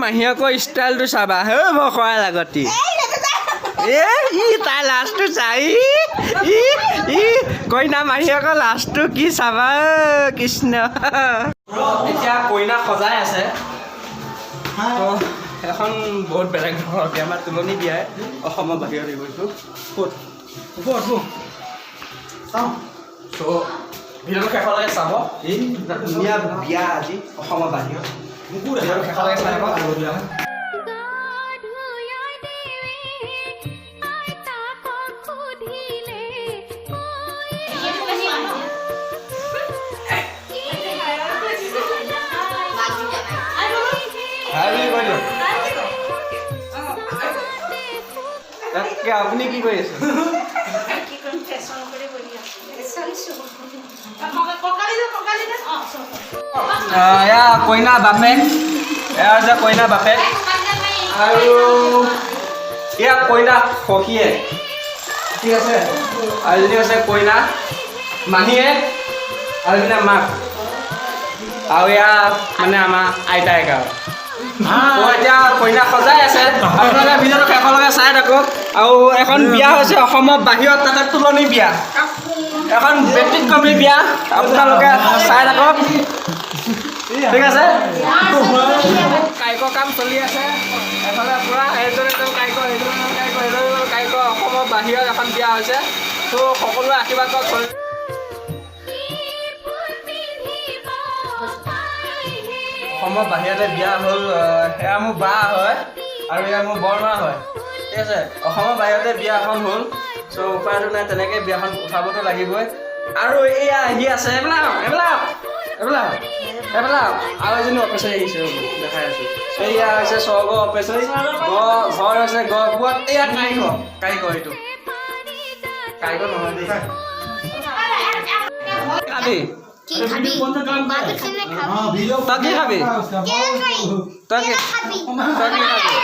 মাহীয়েকৰ ষ্টাইলটো চাবা হে মই খোৱাৰ আগতে তাই লাষ্টটো চাই কইনা মাহীয়েকৰ লাষ্টটো কি চাবা কৃষ্ণ এতিয়া কইনা সজাই আছে এখন বহুত বেলেগ ধৰণৰ বিয়া আমাৰ তুলনি বিয়াই অসমৰ বাহিৰত গৈছোঁ ক'ত চ' ভিডিঅ'টো শেষলৈকে চাব এই ধুনীয়া বিয়া আজি অসমৰ বাহিৰত ভিডিঅ'টো শেষলৈকে চাই ল'ব আপুনি কি কৰি আছে এয়া কইনা বাপেক এয়া হৈছে কইনা বাপেক আৰু এয়া কইনা সখীয়ে ঠিক আছে আৰু এজনী হৈছে কইনা মাহীয়েক আৰু এজনী মাক আৰু এয়া মানে আমাৰ আইতায়েক আৰু এতিয়া কইনা সজাই আছে আপোনালোকে ভিডিঅ'টো শেষলৈকে চাই থাকক আৰু এখন বিয়া হৈছে অসমৰ বাহিৰত তাতে তুলনি বিয়া এখন ব্যতিক্ৰমী বিয়া আপোনালোকে চাই থাকক ঠিক আছে কাইকৰ কাম চলি আছে এফালে পূৰা এইজন কাইকৰ কাইকৰ অসমৰ বাহিৰত এখন বিয়া হৈছে ত' সকলোৱে আশীৰ্বাদ চলি অসমৰ বাহিৰতে বিয়া হ'ল সেয়া মোৰ বা হয় আৰু এয়া মোৰ বৰমা হয় ঠিক আছে অসমৰ বাহিৰতে বিয়া এখন হ'ল চ' উপায়টো নাই তেনেকৈ বিয়াখন উঠাবতো লাগিবই আৰু এয়া আহি আছে এইবিলাক আৰু এজনী অপেচাৰী আহিছে দেখাই আছোঁ এয়া হৈছে স্বৰ্গৰ অপেচাৰী ঘৰ হৈছে গহপুৰত এয়া কাৰিকৰ এইটো কাৰিকৰ নহয় দেই খাবি তই কি খাবি তই কি খাবি